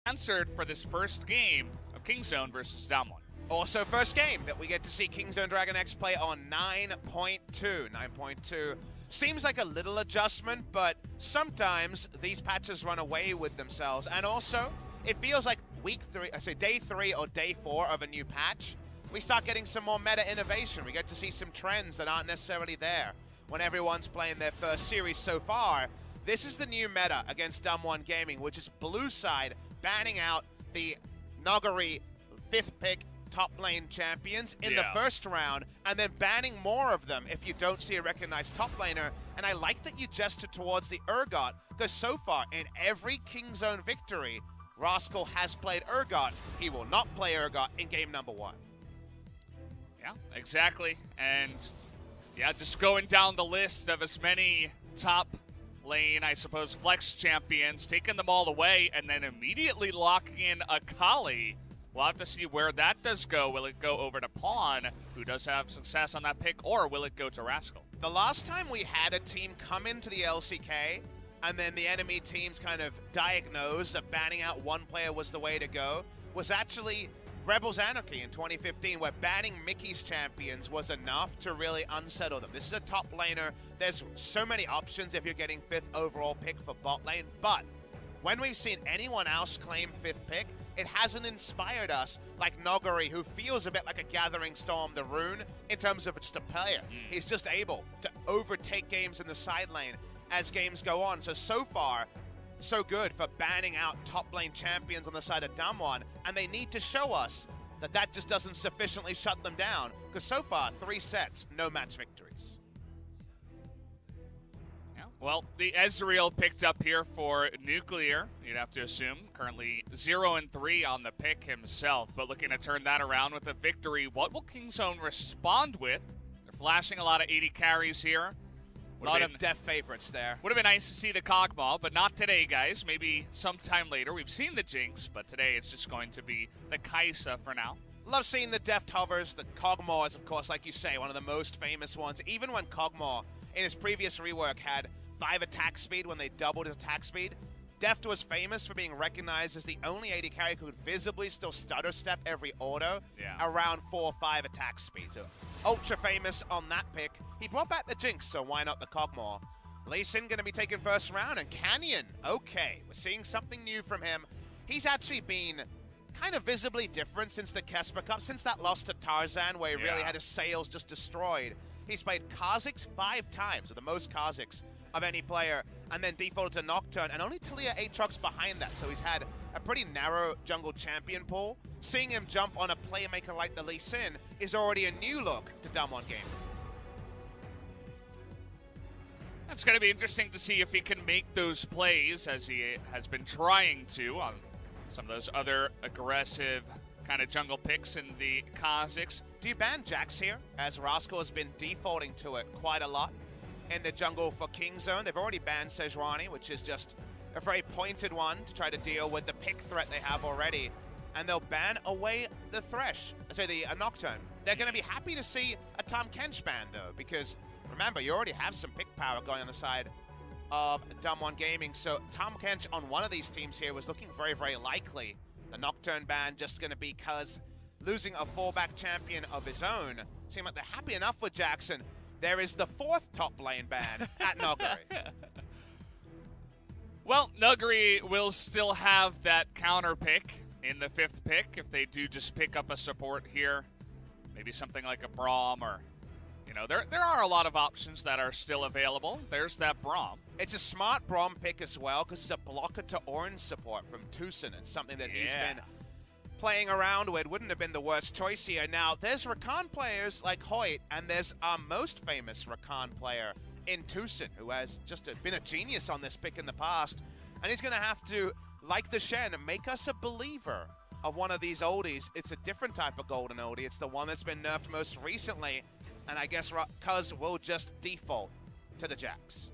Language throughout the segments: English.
answered for this first game of Kingzone versus DAMWON. Also, first game that we get to see Kingzone DragonX play on 9.2. 9.2 seems like a little adjustment, but sometimes these patches run away with themselves. And also, it feels like day 3 or day 4 of a new patch, we start getting some more meta innovation. We get to see some trends that aren't necessarily there when everyone's playing their first series so far. This is the new meta against DAMWON Gaming, which is blue side banning out the Nogari 5th pick top lane champions in the first round, and then banning more of them if you don't see a recognized top laner. And I like that you gestured towards the Urgot, because so far in every Kingzone victory, Rascal has played Urgot. He will not play Urgot in game number 1. Yeah, exactly. And yeah, just going down the list of as many top lane, I suppose, flex champions, taking them all away, and then immediately locking in Akali. We'll have to see where that does go. Will it go over to Pawn, who does have success on that pick, or will it go to Rascal? The last time we had a team come into the LCK, and then the enemy teams kind of diagnosed that banning out one player was the way to go, was actually Rebels Anarchy in 2015, where banning Mickey's champions was enough to really unsettle them. This is a top laner. There's so many options if you're getting 5th overall pick for bot lane, but when we've seen anyone else claim 5th pick, it hasn't inspired us like Nogari, who feels a bit like a Gathering Storm, the rune, in terms of just a player. He's just able to overtake games in the side lane as games go on. So far, so good for banning out top lane champions on the side of DAMWON, and they need to show us that that just doesn't sufficiently shut them down, because so far, 3 sets, no match victories. Yeah, well, the Ezreal picked up here for Nuclear, you'd have to assume. Currently 0-3 on the pick himself, but looking to turn that around with a victory. What will Kingzone respond with? They're flashing a lot of 80 carries here. A lot of death favorites there. Would have been nice to see the Kog'Maw, but not today, guys. Maybe sometime later. We've seen the Jinx, but today it's just going to be the Kai'Sa for now. Love seeing the Deft Hovers. The Kog'Maw is, of course, like you say, one of the most famous ones. Even when Kog'Maw, in his previous rework, had 5 attack speed when they doubled his attack speed, Deft was famous for being recognized as the only AD carry who could visibly still stutter step every auto around 4 or 5 attack speed. So ultra famous on that pick. He brought back the Jinx, so why not the Kog'Maw? Lee Sin going to be taken first round, and Canyon, okay, we're seeing something new from him. He's actually been kind of visibly different since the Kesper Cup, since that loss to Tarzan, where he really had his sails just destroyed. He's played Kha'Zix 5 times, or the most Kha'Zix of any player, and then defaulted to Nocturne, and only Talia Aatrox behind that, so he's had a pretty narrow jungle champion pool. Seeing him jump on a playmaker like the Lee Sin is already a new look to DAMWON Gaming. It's going to be interesting to see if he can make those plays, as he has been trying to on some of those other aggressive kind of jungle picks in the Kha'Zix. Do you ban Jax here, as Rascal has been defaulting to it quite a lot in the jungle for Kingzone? They've already banned Sejuani, which is just a very pointed one to try to deal with the pick threat they have already. And they'll ban away the the Nocturne. They're going to be happy to see a Tahm Kench ban, though, because remember, you already have some pick power going on the side of DAMWON Gaming. So Tahm Kench on one of these teams here was looking very, very likely. The Nocturne ban just going to be because losing a fallback champion of his own. Seem like they're happy enough with Jackson. There is the 4th top lane ban at Nogari. Well, Nogari will still have that counter pick in the 5th pick if they do just pick up a support here. Maybe something like a Braum, or, you know, there are a lot of options that are still available. There's that Braum. It's a smart Braum pick as well, because it's a blocker to orange support from Tucson. It's something that he's been playing around with. Wouldn't have been the worst choice here. Now, there's Rakan players like Hoyt, and there's our most famous Rakan player in Tucson, who has just been a genius on this pick in the past. And he's going to have to, like the Shen, make us a believer of one of these oldies. It's a different type of golden oldie. It's the one that's been nerfed most recently. And I guess Cuz will just default to the Jax.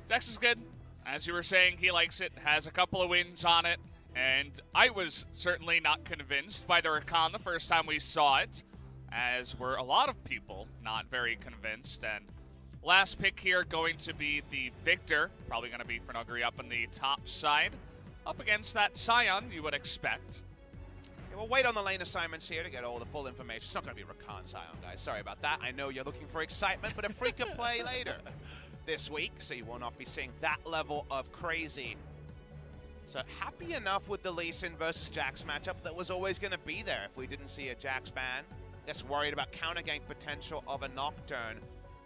Jax is good. As you were saying, he likes it, has a couple of wins on it. And I was certainly not convinced by the Rakan the first time we saw it, as were a lot of people not very convinced. And last pick here going to be the Victor, probably going to be for Nogari up on the top side. up against that Scion you would expect. Yeah, we'll wait on the lane assignments here to get all the full information. It's not going to be Rakan Scion, guys. Sorry about that. I know you're looking for excitement, but a free could play later this week, so you will not be seeing that level of crazy. So happy enough with the Lee Sin versus Jax matchup that was always going to be there if we didn't see a Jax ban. Just worried about counter gank potential of a Nocturne.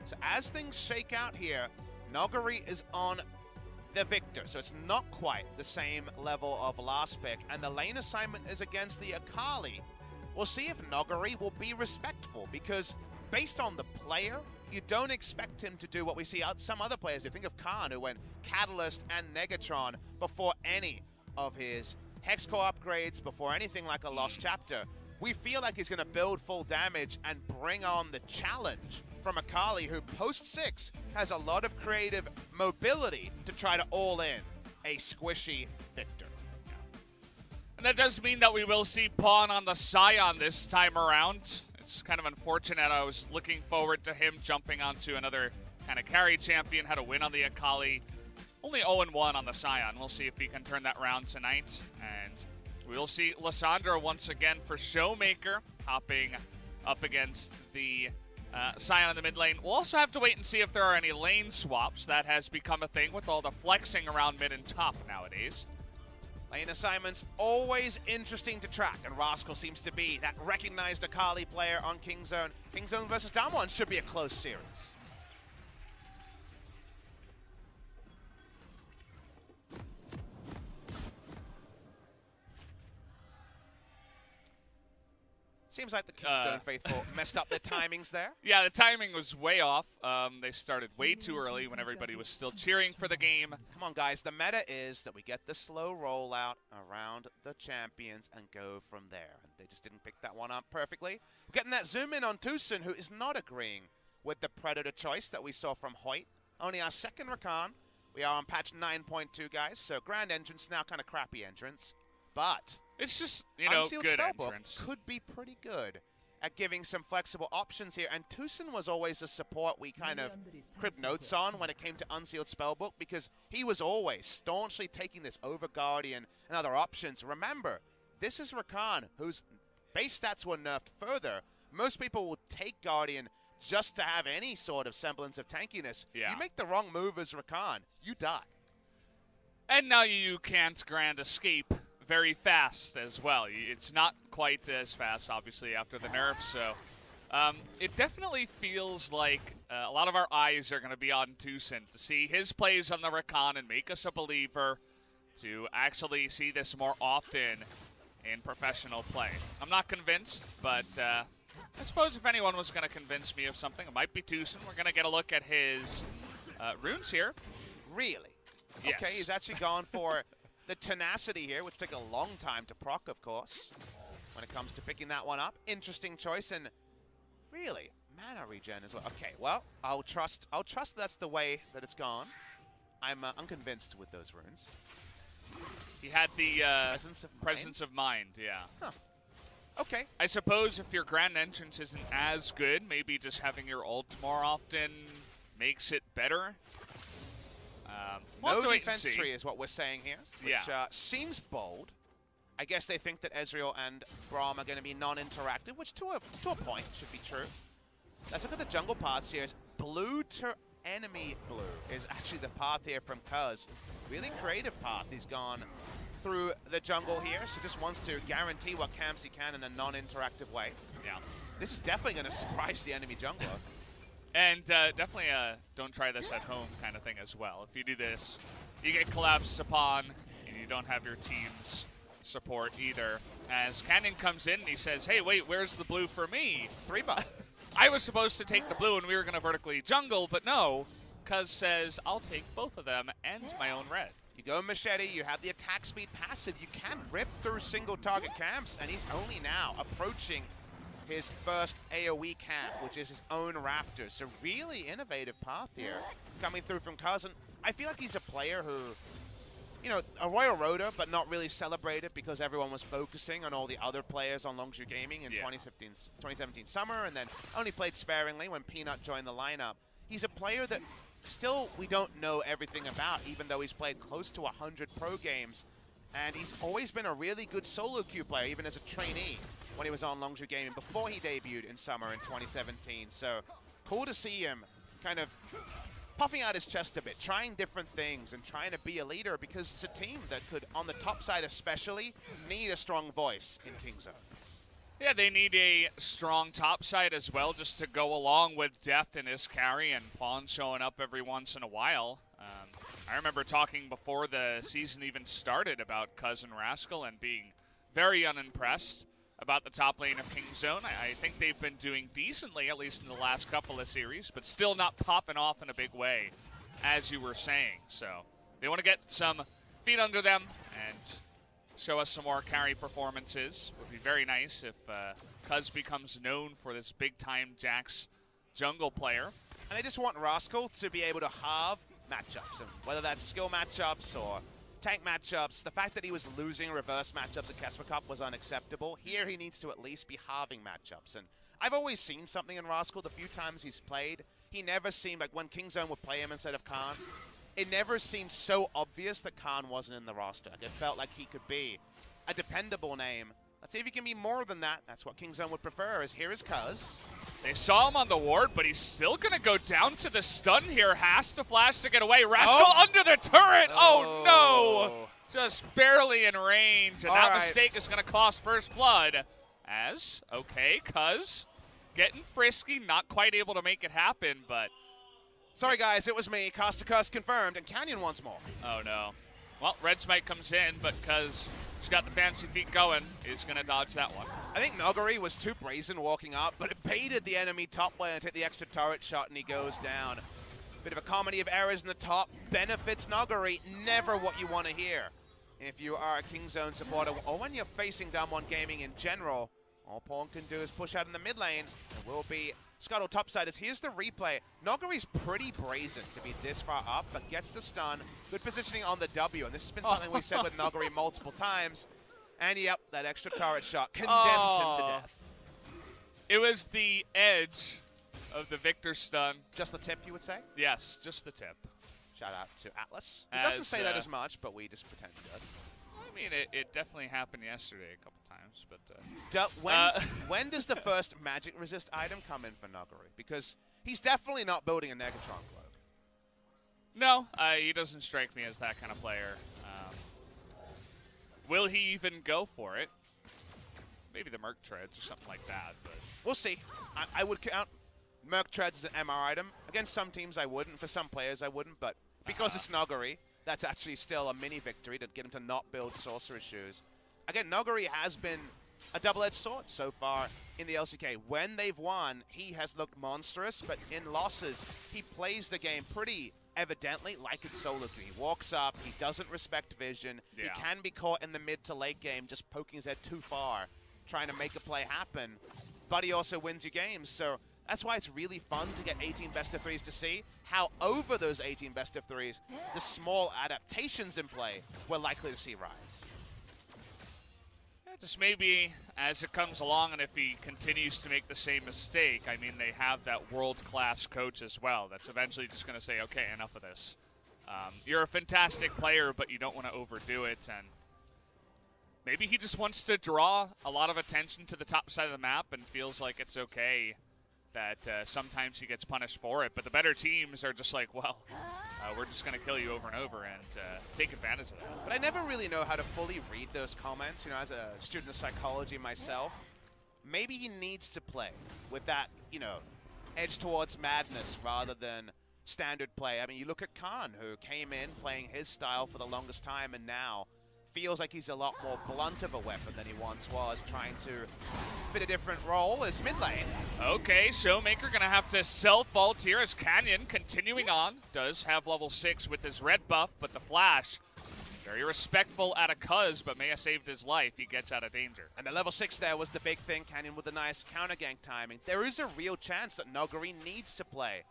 So as things shake out here, Noguri is on the Victor, so it's not quite the same level of last pick, and the lane assignment is against the Akali. We'll see if Noguri will be respectful, because based on the player, you don't expect him to do what we see some other players do. Think of Khan, who went Catalyst and Negatron before any of his Hexcore upgrades, before anything like a Lost Chapter. We feel like he's going to build full damage and bring on the challenge from Akali, who post-6 has a lot of creative mobility to try to all-in a squishy Victor. And that does mean that we will see Pawn on the Scion this time around. It's kind of unfortunate. I was looking forward to him jumping onto another kind of carry champion, had a win on the Akali. Only 0-1 on the Scion. We'll see if he can turn that round tonight. And we'll see Lissandra once again for Showmaker, hopping up against the Scion in the mid lane. We'll also have to wait and see if there are any lane swaps. That has become a thing with all the flexing around mid and top nowadays. Lane assignments always interesting to track, and Rascal seems to be that recognized Akali player on Kingzone. Kingzone versus DAMWON should be a close series. Seems like the Kingzone faithful messed up their timings there. Yeah, the timing was way off. They started way too early when everybody was still cheering for the game. Come on, guys. The meta is that we get the slow rollout around the champions and go from there. They just didn't pick that one up perfectly. We're getting that zoom in on Tucson, who is not agreeing with the Predator choice that we saw from Hoyt. Only our second Rakan. We are on patch 9.2, guys. So grand entrance, now kind of crappy entrance. But it's just, you know, Unsealed good Spellbook entrance. could be pretty good at giving some flexible options here. And Tucson was always a support we kind of cribbed notes on when it came to Unsealed Spellbook, because he was always staunchly taking this over Guardian and other options. Remember, this is Rakan, whose base stats were nerfed further. Most people will take Guardian just to have any sort of semblance of tankiness. Yeah. You make the wrong move as Rakan, you die. And now you can't grand escape very fast as well. It's not quite as fast, obviously, after the nerf, so it definitely feels like a lot of our eyes are going to be on Tucson to see his plays on the Rakan and make us a believer, to actually see this more often in professional play. I'm not convinced, but I suppose if anyone was going to convince me of something, it might be Tucson. We're going to get a look at his runes here. Really? Yes. Okay, he's actually gone for the tenacity here, which took a long time to proc, of course, when it comes to picking that one up. Interesting choice, and really, mana regen as well. Okay, well, I'll trust that's the way that it's gone. I'm unconvinced with those runes. He had the presence of mind, yeah. Huh. Okay. I suppose if your grand entrance isn't as good, maybe just having your ult more often makes it better. No defense tree is what we're saying here, which yeah. Seems bold. I guess they think that Ezreal and Braum are going to be non-interactive, which to a point should be true. Let's look at the jungle paths here. Blue to enemy blue is actually the path here from Cuz. Really creative path. He's gone through the jungle here, so just wants to guarantee what camps he can in a non-interactive way. Yeah. This is definitely going to surprise the enemy jungler. And definitely don't try this at home kind of thing as well. If you do this, you get collapsed upon, and you don't have your team's support either. As Cannon comes in and he says, hey, wait, where's the blue for me? 3-buff. I was supposed to take the blue and we were going to vertically jungle, but no. Cuz says, I'll take both of them and my own red. You go Machete, you have the attack speed passive. You can rip through single target camps, and he's only now approaching his first AoE camp, which is his own Raptor. So really innovative path here coming through from Cousin. I feel like he's a player who, you know, a Royal Roader, but not really celebrated because everyone was focusing on all the other players on Longzhu Gaming in 2017 summer, and then only played sparingly when Peanut joined the lineup. He's a player that still we don't know everything about, even though he's played close to 100 pro games. And he's always been a really good solo queue player, even as a trainee when he was on Longzhu Gaming before he debuted in summer in 2017. So cool to see him kind of puffing out his chest a bit, trying different things and trying to be a leader, because it's a team that could, on the top side especially, need a strong voice in Kingzone. Yeah, they need a strong top side as well, just to go along with Deft and his carry and Pawn showing up every once in a while. I remember talking before the season even started about Cousin Rascal and being very unimpressed about the top lane of Kingzone. I think they've been doing decently, at least in the last couple of series, but still not popping off in a big way, as you were saying. So they want to get some feet under them and show us some more carry performances. Would be very nice if Cuz becomes known for this big-time Jax jungle player. And they just want Rascal to be able to halve matchups, and whether that's skill matchups or tank matchups. The fact that he was losing reverse matchups at Casper Cup was unacceptable. Here he needs to at least be halving matchups. And I've always seen something in Rascal the few times he's played. He never seemed like, when Kingzone would play him instead of Khan, it never seemed so obvious that Khan wasn't in the roster. It felt like he could be a dependable name. Let's see if he can be more than that. That's what Kingzone would prefer. Is here is Cuz. They saw him on the ward, but he's still going to go down to the stun here. Has to flash to get away. Rascal under the turret. Oh, no. Just barely in range. And that mistake is going to cost first blood. As, okay, Cuz getting frisky. Not quite able to make it happen, but... Sorry, guys. It was me. Cost to Cuz confirmed. And Canyon once more. Oh, no. Well, Red Smite comes in, but Cuz he's got the fancy feet going, is going to dodge that one. I think Nogari was too brazen walking up, but it baited the enemy top laner to take the extra turret shot, and he goes down. Bit of a comedy of errors in the top. Benefits Nogari. Never what you want to hear if you are a Kingzone supporter, or when you're facing DAMWON Gaming in general. All Pawn can do is push out in the mid lane. It will be Scuttle topsiders. Here's the replay. Nogari's pretty brazen to be this far up, but gets the stun. Good positioning on the W, and this has been something we've said with Nogari multiple times. And yep, that extra turret shot condemns him to death. It was the edge of the Victor stun. Just the tip, you would say? Yes, just the tip. Shout out to Atlas. He doesn't say that as much, but we just pretend he does. I mean, it definitely happened yesterday a couple times, but... when does the first magic resist item come in for Nogari? Because he's definitely not building a Negatron cloak. No, he doesn't strike me as that kind of player. Will he even go for it? Maybe the Merc Treads or something like that, but... We'll see. I would count Merc Treads as an MR item. Against some teams I wouldn't, for some players I wouldn't, but because it's Nogari, that's actually still a mini victory to get him to not build Sorcerer's Shoes. Again, Nogari has been a double-edged sword so far in the LCK. When they've won, he has looked monstrous, but in losses, he plays the game pretty evidently like it's solo queue. He walks up, he doesn't respect vision, he can be caught in the mid to late game just poking his head too far, trying to make a play happen, but he also wins you games. So that's why it's really fun to get 18 best of 3s to see how over those 18 best of 3s, the small adaptations in play we're likely to see rise. Just maybe as it comes along, and if he continues to make the same mistake, I mean, they have that world-class coach as well that's eventually just going to say, okay, enough of this. You're a fantastic player, but you don't want to overdo it, and maybe he just wants to draw a lot of attention to the top side of the map and feels like it's okay that sometimes he gets punished for it, but the better teams are just like, well, we're just going to kill you over and over and take advantage of that. But I never really know how to fully read those comments, you know, as a student of psychology myself. Maybe he needs to play with that, you know, edge towards madness rather than standard play. I mean, you look at Khan, who came in playing his style for the longest time and now feels like he's a lot more blunt of a weapon than he once was, trying to fit a different role as mid lane. Okay, Showmaker gonna have to self-ult here as Canyon continuing on. Does have level 6 with his red buff, but the flash, very respectful out of Cuz, but may have saved his life. He gets out of danger. And the level 6 there was the big thing, Canyon with a nice counter gank timing. There is a real chance that Nogari needs to play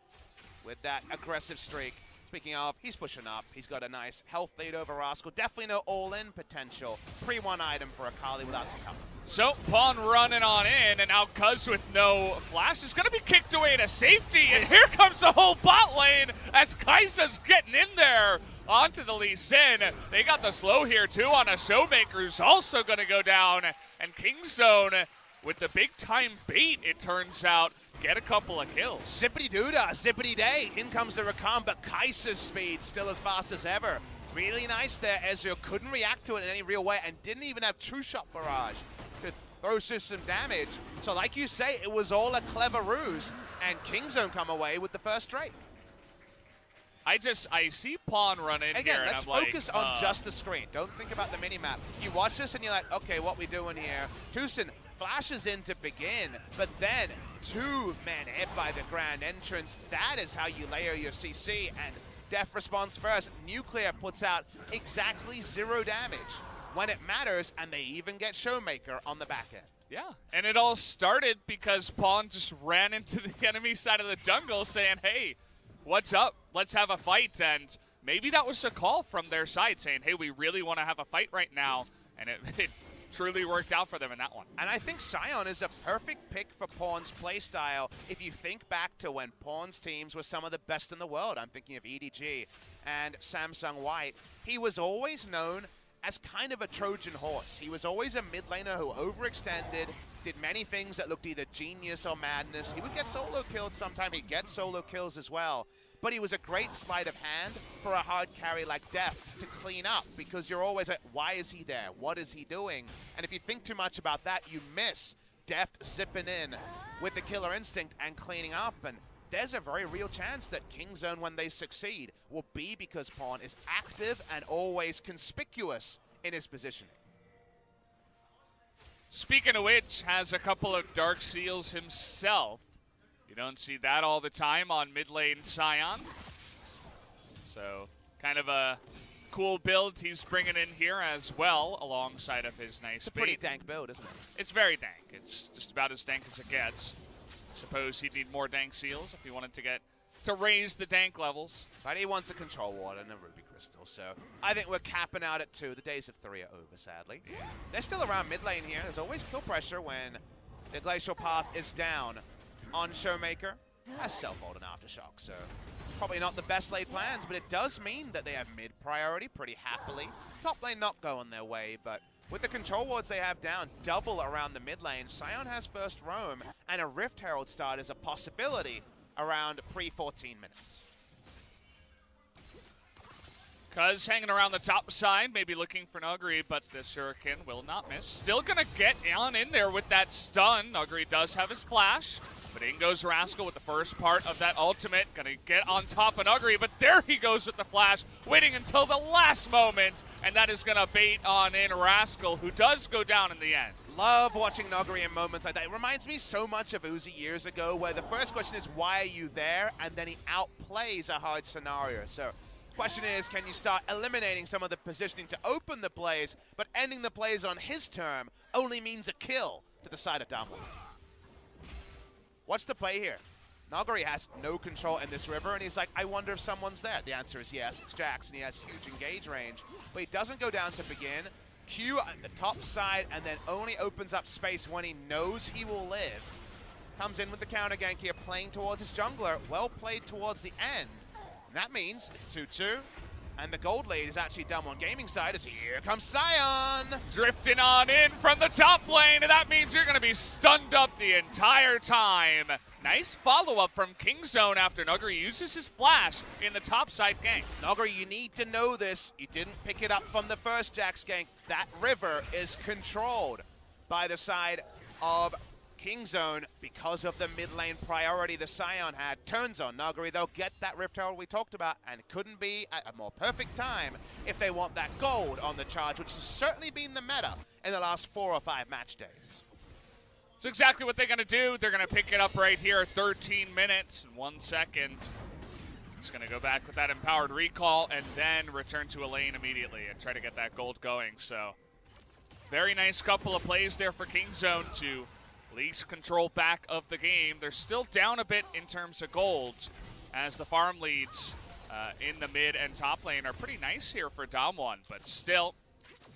with that aggressive streak. Speaking of, he's pushing up. He's got a nice health lead over Rascal. Definitely no all-in potential. Pre-1 item for Akali without some cover. So, Pawn running on in, and now Cuz with no flash is going to be kicked away to safety, and here comes the whole bot lane as Kai'Sa's getting in there onto the Lee Sin. They got the slow here, too, on a Showmaker who's also going to go down, and Kingzone with the big-time bait, it turns out, get a couple of kills. Zippity-doo-dah, zippity-day. In comes the Rakan, but Kai'Sa's speed still as fast as ever. Really nice there. Ezreal couldn't react to it in any real way and didn't even have True Shot Barrage to throw some damage. So like you say, it was all a clever ruse, and Kingzone come away with the first Drake. I see Pawn running again, here, let's and I'm focus like, on just the screen. Don't think about the mini-map. You watch this and you're like, okay, what we doing here? Tucson flashes in to begin, but then 2 men hit by the Grand Entrance. That is how you layer your CC, and Def responds first. Nuclear puts out exactly 0 damage when it matters, and they even get Showmaker on the back end. yeah, and it all started because Pawn just ran into the enemy side of the jungle saying, hey, what's up? Let's have a fight. And maybe that was a call from their side saying, hey, we really want to have a fight right now. And it truly worked out for them in that one. And I think Sion is a perfect pick for Pawn's playstyle. If you think back to when Pawn's teams were some of the best in the world, I'm thinking of EDG and Samsung White, he was always known as kind of a Trojan horse. He was always a mid laner who overextended, did many things that looked either genius or madness. He would get solo killed sometime. He'd get solo kills as well. But he was a great sleight of hand for a hard carry like Def to clean up, because you're always like, why is he there? What is he doing? And if you think too much about that, you miss Def zipping in with the killer instinct and cleaning up. And there's a very real chance that Kingzone, when they succeed, will be because Pawn is active and always conspicuous in his positioning. Speaking of which, has a couple of Dark Seals himself. You don't see that all the time on mid lane Sion. So, kind of a cool build he's bringing in here as well, alongside of his nice It's a pretty dank build, isn't it? It's very dank. It's just about as dank as it gets. Suppose he'd need more dank seals if he wanted to raise the dank levels. But he wants a control ward and a ruby crystal, so I think we're capping out at 2. The days of 3 are over, sadly. Yeah. They're still around mid lane here. There's always kill pressure when the glacial path is down on Showmaker. Has self-hold and Aftershock, so probably not the best laid plans, but it does mean that they have mid priority pretty happily. Top lane not going their way, but with the control wards they have down, double around the mid lane, Sion has first roam, and a Rift Herald start is a possibility around pre-14 minutes. Cuz hanging around the top side, maybe looking for Nuguri, but the Shuriken will not miss. Still gonna get on in there with that stun. Nuguri does have his flash, but in goes Rascal with the first part of that ultimate. Gonna get on top of Nuguri, but there he goes with the flash, waiting until the last moment, and that is gonna bait on in Rascal, who does go down in the end. Love watching Nuguri in moments like that. It reminds me so much of Uzi years ago, where the first question is, why are you there? And then he outplays a hard scenario. So question is, can you start eliminating some of the positioning to open the plays, but ending the plays on his term only means a kill to the side of DAMWON. What's the play here? Nuguri has no control in this river, and he's like, I wonder if someone's there. The answer is yes, it's Jax, and he has huge engage range, but he doesn't go down to begin. Q at the top side, and then only opens up space when he knows he will live. Comes in with the counter gank here, playing towards his jungler. Well played towards the end. And that means it's 2-2. And the gold lead is actually DAMWON Gaming side, as here comes Sion! Drifting on in from the top lane, and that means you're going to be stunned up the entire time. Nice follow-up from Kingzone after Nuguri uses his flash in the top side gank. Nuguri, you need to know this. You didn't pick it up from the first Jax gank. That river is controlled by the side of Kingzone because of the mid lane priority the Sion had. Turns on Nuguri, they'll get that Rift Herald we talked about, and it couldn't be at a more perfect time if they want that gold on the charge, which has certainly been the meta in the last 4 or 5 match days. It's exactly what they're going to do. They're going to pick it up right here, 13 minutes and 1 second. Just going to go back with that empowered recall and then return to a lane immediately and try to get that gold going. So, very nice couple of plays there for Kingzone to lease control back of the game. They're still down a bit in terms of golds as the farm leads in the mid and top lane are pretty nice here for DAMWON, but still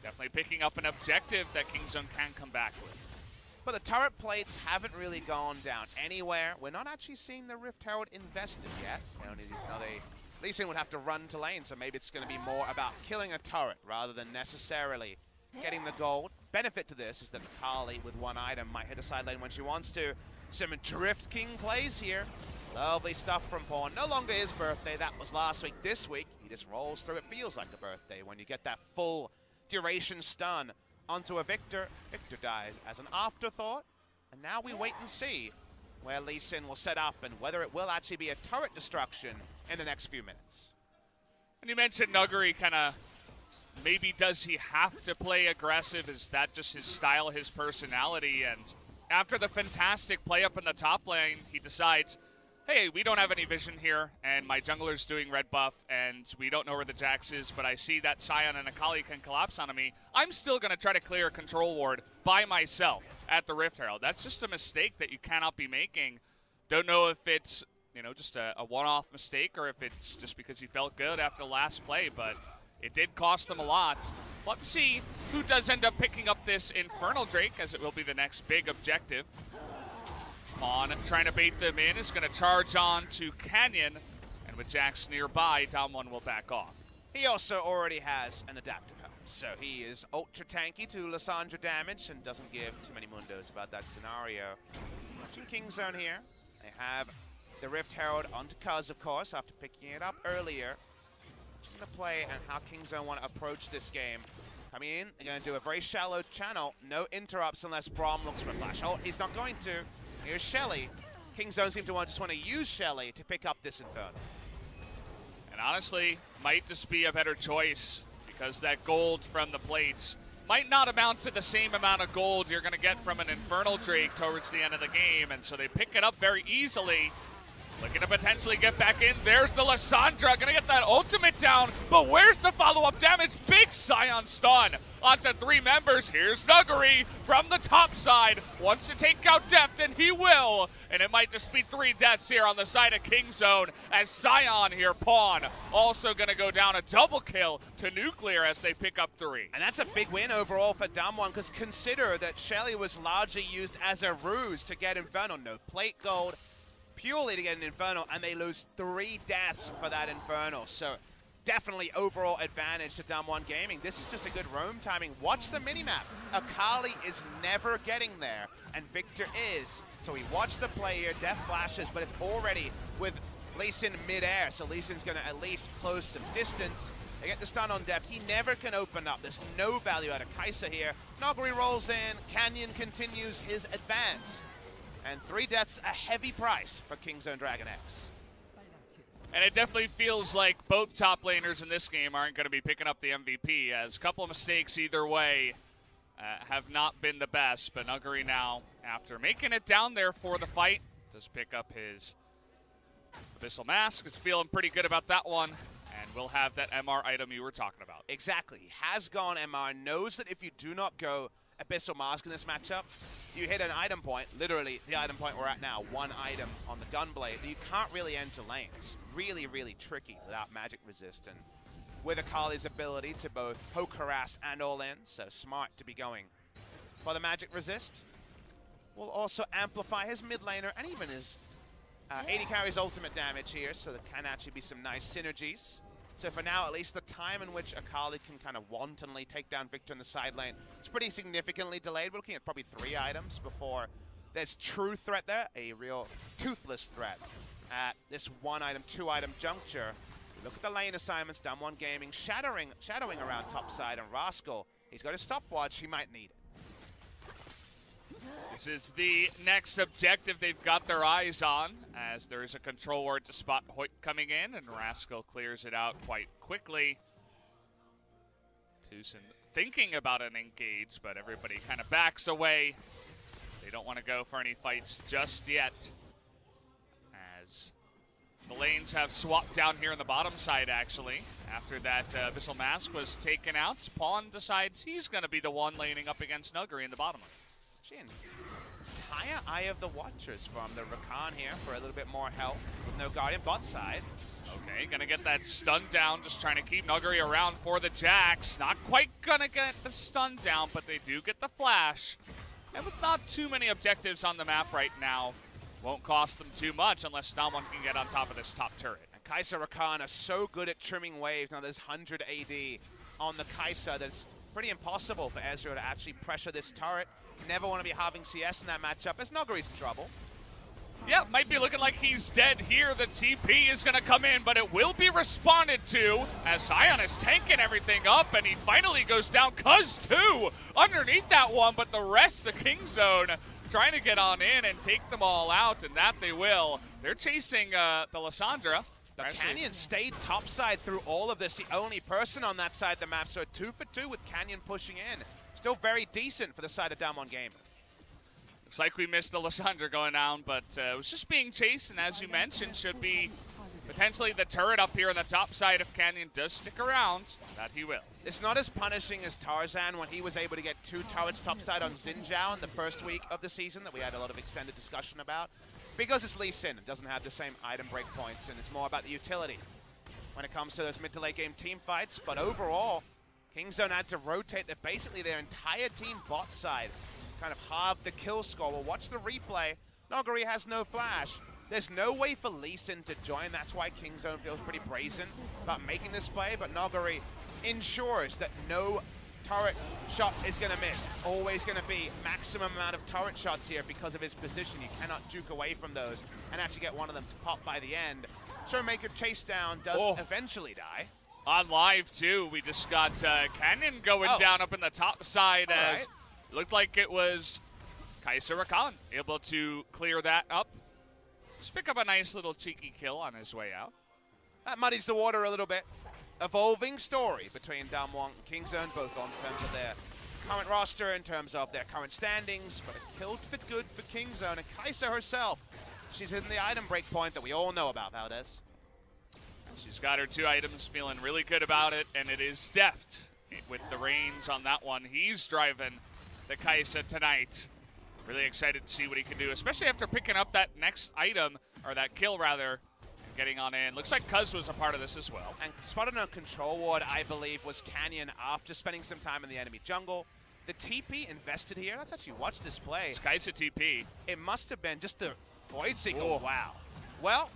definitely picking up an objective that Kingzone can come back with. But the turret plates haven't really gone down anywhere. We're not actually seeing the Rift Herald invested yet. Lee Sin would have to run to lane, so maybe it's going to be more about killing a turret rather than necessarily getting the gold. Benefit to this is that Akali with one item might hit a side lane when she wants to. Some Drift King plays here. Lovely stuff from Pawn. No longer his birthday. That was last week. This week, he just rolls through. It feels like a birthday when you get that full duration stun onto a Victor. Victor dies as an afterthought. And now we wait and see where Lee Sin will set up and whether it will actually be a turret destruction in the next few minutes. And you mentioned Nuguri kind of, maybe does he have to play aggressive? Is that just his style, his personality? And after the fantastic play up in the top lane, he decides, hey, we don't have any vision here, and my jungler's doing red buff, and we don't know where the Jax is, but I see that Sion and Akali can collapse onto me. I'm still going to try to clear a control ward by myself at the Rift Herald. That's just a mistake that you cannot be making. Don't know if it's, just a one-off mistake or if it's just because he felt good after the last play, but it did cost them a lot. Let's see who does end up picking up this Infernal Drake, as it will be the next big objective. Pawn trying to bait them in, is going to charge on to Canyon, and with Jax nearby, DAMWON will back off. He also already has an adaptive help, so he is ultra tanky to Lissandra damage and doesn't give too many mundos about that scenario. Watching Kingzone here, they have the Rift Herald onto Cuz, of course, after picking it up earlier. Watching the play and how Kingzone want to approach this game. Coming in, they're going to do a very shallow channel, no interrupts unless Braum looks for a flash. Oh, he's not going to. Here's Shelly. Kingzone seem to just want to use Shelly to pick up this Inferno. And honestly, might just be a better choice because that gold from the plates might not amount to the same amount of gold you're going to get from an Infernal Drake towards the end of the game. And so they pick it up very easily. Looking to potentially get back in. There's the Lissandra. Going to get that ultimate down. But where's the follow-up damage? Big Sion stun onto three members. Here's Nuguri from the top side. Wants to take out Deft, and he will. And it might just be 3 deaths here on the side of Kingzone as Sion here, Pawn, also going to go down a double kill to Nuclear as they pick up 3. And that's a big win overall for DAMWON, because consider that Shelly was largely used as a ruse to get Inferno. No plate gold, purely to get an Inferno, and they lose 3 deaths for that Inferno. So definitely overall advantage to DAMWON Gaming. This is just a good roam timing. Watch the minimap. Akali is never getting there, and Victor is. So we watch the play here, death flashes, but it's already with Lee Sin mid-air, so Lee Sin's gonna at least close some distance. They get the stun on Deft. He never can open up. There's no value out of Kai'Sa here. Nuguri rolls in. Canyon continues his advance. And 3 deaths, a heavy price for Kingzone DragonX. And it definitely feels like both top laners in this game aren't going to be picking up the MVP, as a couple of mistakes either way have not been the best. But Nuguri now, after making it down there for the fight, does pick up his Abyssal Mask. Is feeling pretty good about that one. And we'll have that MR item you were talking about. Exactly. He has gone MR, knows that if you do not go Abyssal Mask in this matchup, you hit an item point, literally the item point we're at now, 1 item on the Gunblade, you can't really enter lanes. Really, really tricky without magic resist, and with Akali's ability to both poke, harass, and all in, so smart to be going for the magic resist. Will also amplify his mid laner and even his 80 carries ultimate damage here, so there can actually be some nice synergies. So for now, at least the time in which Akali can kind of wantonly take down Victor in the side lane, it's pretty significantly delayed. We're looking at probably 3 items before there's true threat there, a real toothless threat at this 1 item, 2 item juncture. We look at the lane assignments, DAMWON Gaming shadowing around top side, and Rascal, he's got a stopwatch, he might need it. This is the next objective they've got their eyes on, as there is a control ward to spot Hoyt coming in, and Rascal clears it out quite quickly. Tucson thinking about an engage, but everybody kind of backs away. They don't want to go for any fights just yet, as the lanes have swapped down here on the bottom side, actually. After that Abyssal Mask was taken out, Pawn decides he's going to be the one laning up against Nuguri in the bottom lane. Entire Eye of the Watchers from the Rakan here for a little bit more help with no Guardian. Bot side, Okay, gonna get that stun down, just trying to keep Nuguri around for the Jax. Not quite gonna get the stun down, but they do get the flash. And with not too many objectives on the map right now, won't cost them too much unless someone can get on top of this top turret. And Kai'Sa Rakan are so good at trimming waves. Now there's 100 AD on the Kai'Sa. That's pretty impossible for Ezreal to actually pressure this turret. Never want to be having CS in that matchup as Nuguri's in trouble. Yeah, might be looking like he's dead here. The TP is going to come in, but it will be responded to as Sion is tanking everything up, and he finally goes down. Cuz too underneath that one, but the rest of King Zone trying to get on in and take them all out, and that they will. They're chasing the Lissandra. The Canyon stayed topside through all of this, the only person on that side of the map, so 2 for 2 with Canyon pushing in. Still very decent for the side of DAMWON Gaming. Looks like we missed the Lissandra going down, but it was just being chased, and as you mentioned, should be potentially the turret up here on the top side if Canyon does stick around, that he will. It's not as punishing as Tarzan when he was able to get 2 turrets topside on Xin Zhao in the first week of the season that we had a lot of extended discussion about. Because it's Lee Sin, it doesn't have the same item breakpoints, and it's more about the utility when it comes to those mid to late game team fights. But overall, Kingzone had to rotate basically their entire team bot side, kind of halve the kill score. We'll watch the replay. Nuguri has no flash. There's no way for Lee Sin to join. That's why Kingzone feels pretty brazen about making this play, but Nuguri ensures that no turret shot is going to miss. It's always going to be maximum amount of turret shots here because of his position. You cannot juke away from those and actually get one of them to pop by the end. Showmaker chase down does eventually die. On live too, we just got Canyon going down up in the top side as looked like it was Kai'Sa Rakan able to clear that up. Just pick up a nice little cheeky kill on his way out. That muddies the water a little bit. Evolving story between DAMWON and Kingzone, both on terms of their current roster, in terms of their current standings, but a kill for good for Kingzone. And Kai'Sa herself, she's hitting the item breakpoint that we all know about, Valdez. She's got her 2 items, feeling really good about it, and it is Deft with the reins on that one. He's driving the Kai'Sa tonight. Really excited to see what he can do, especially after picking up that next item, or that kill rather, and getting on in. Looks like Cuz was a part of this as well. And spotted on a control ward, I believe, was Canyon after spending some time in the enemy jungle. The TP invested here. Let's actually watch this play. It's Kai'Sa TP. It must have been just the Void Seeker. Wow. Well,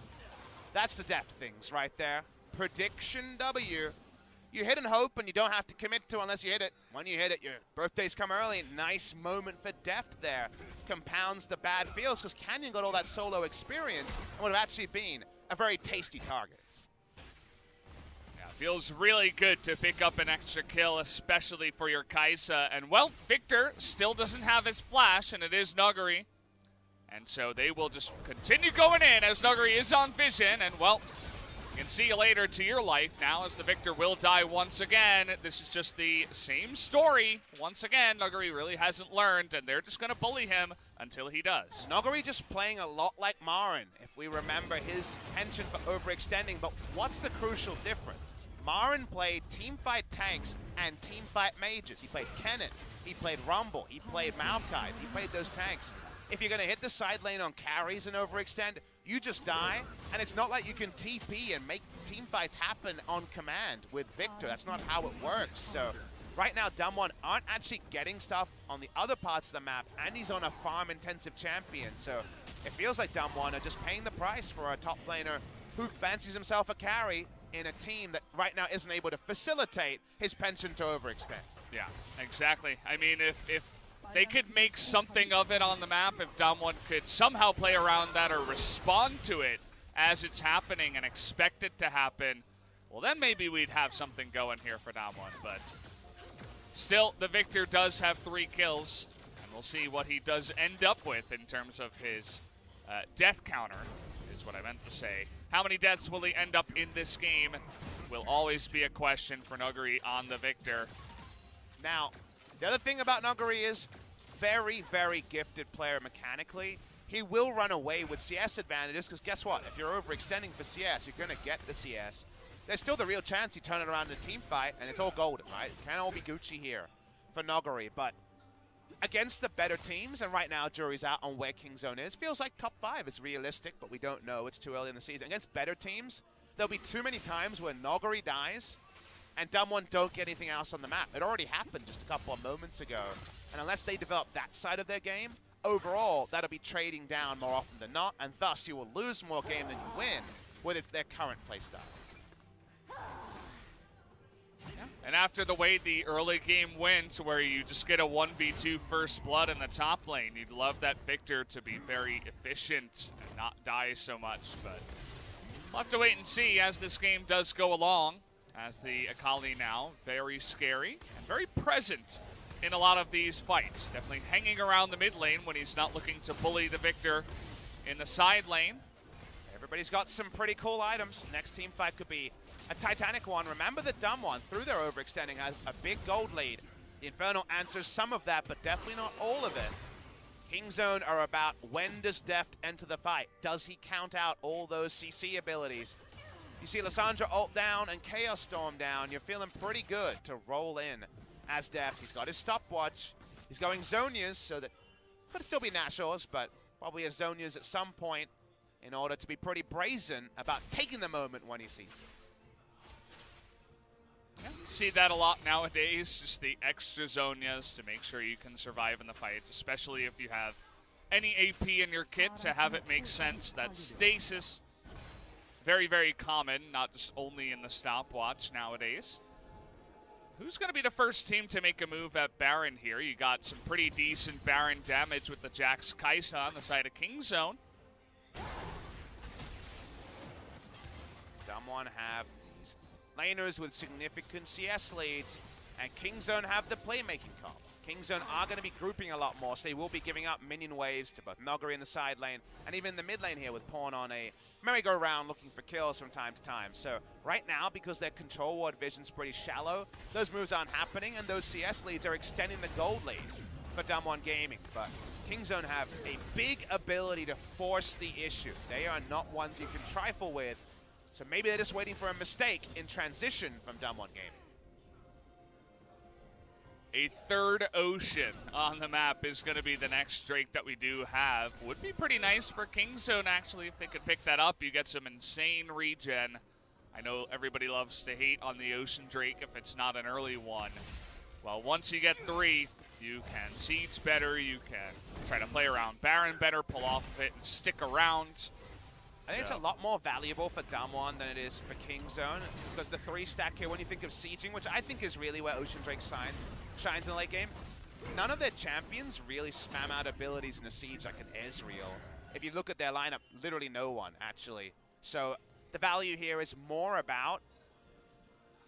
that's the depth things right there. Prediction W. You hit and hope, and you don't have to commit to unless you hit it. When you hit it, your birthdays come early. Nice moment for Deft there. Compounds the bad feels because Canyon got all that solo experience and would have actually been a very tasty target. Yeah, feels really good to pick up an extra kill, especially for your Kai'Sa. And, well, Victor still doesn't have his flash, and it is Nuguri. And so they will just continue going in as Nuguri is on vision, and, well, you can see you later to your life now as the Victor will die once again. This is just the same story. Once again, Nuguri really hasn't learned, and they're just going to bully him until he does. Nuguri just playing a lot like Marin, if we remember his penchant for overextending. But what's the crucial difference? Marin played teamfight tanks and teamfight mages. He played Kennen, he played Rumble, he played Maokai, he played those tanks. If you're going to hit the side lane on carries and overextend, you just die. And it's not like you can TP and make team fights happen on command with Victor. That's not how it works. So right now, DAMWON aren't actually getting stuff on the other parts of the map, and he's on a farm-intensive champion. So it feels like DAMWON are just paying the price for a top laner who fancies himself a carry in a team that right now isn't able to facilitate his penchant to overextend. Yeah, exactly. I mean, if they could make something of it on the map, if DAMWON could somehow play around that or respond to it as it's happening and expect it to happen, well, then maybe we'd have something going here for DAMWON. But still, the Victor does have 3 kills, and we'll see what he does end up with in terms of his death counter, is what I meant to say. How many deaths will he end up in this game will always be a question for Nuguri on the Victor. Now, the other thing about Nuguri is very, very gifted player mechanically. He will run away with CS advantages because guess what? If you're overextending for CS, you're going to get the CS. There's still the real chance you turn it around in a team fight, and it's all golden, right? It can't all be Gucci here for Nuguri, but against the better teams, and right now jury's out on where Kingzone is, feels like top 5 is realistic, but we don't know. It's too early in the season. Against better teams, there'll be too many times where Noguri dies and DAMWON don't get anything else on the map. It already happened just a couple of moments ago. And unless they develop that side of their game, overall, that'll be trading down more often than not, and thus you will lose more game than you win with their current playstyle. And after the way the early game went, where you just get a 1v2 first blood in the top lane, you'd love that Victor to be very efficient and not die so much. But we'll have to wait and see as this game does go along, as the Akali now very scary and very present in a lot of these fights. Definitely hanging around the mid lane when he's not looking to bully the Victor in the side lane. Everybody's got some pretty cool items. Next team fight could be a Titanic one. Remember that DAMWON, through their overextending, has a big gold lead. The Infernal answers some of that, but definitely not all of it. Kingzone are about when does Deft enter the fight? Does he count out all those CC abilities? You see Lissandra ult down and Chaos Storm down. You're feeling pretty good to roll in as Deft. He's got his stopwatch. He's going Zonias, so that could still be Nashor's, but probably a Zonias at some point in order to be pretty brazen about taking the moment when he sees it. Yeah, see that a lot nowadays, just the extra Zonias to make sure you can survive in the fight, especially if you have any AP in your kit to have it make sense. That stasis, very, very common, not just only in the stopwatch nowadays. Who's going to be the first team to make a move at Baron here? You got some pretty decent Baron damage with the Jax Kaisa on the side of Kingzone. DAMWON have these laners with significant CS leads, and Kingzone have the playmaking comp. Kingzone are going to be grouping a lot more, so they will be giving up minion waves to both Noguri in the side lane, and even in the mid lane here with Pawn on a merry-go-round looking for kills from time to time. So right now, because their control ward vision's pretty shallow, those moves aren't happening, and those CS leads are extending the gold lead for DAMWON Gaming. But Kingzone have a big ability to force the issue. They are not ones you can trifle with, so maybe they're just waiting for a mistake in transition from DAMWON Gaming. A third ocean on the map is going to be the next Drake that we do have. Would be pretty nice for Kingzone, actually, if they could pick that up. You get some insane regen. I know everybody loves to hate on the Ocean Drake if it's not an early one. Well, once you get 3, you can siege better, you can try to play around Baron better, pull off of it, and stick around. I think it's a lot more valuable for DAMWON than it is for Kingzone, because the 3 stack here, when you think of sieging, which I think is really where Ocean Drake shines in the late game, none of their champions really spam out abilities in a siege like an Ezreal. If you look at their lineup, literally no one, actually. So the value here is more about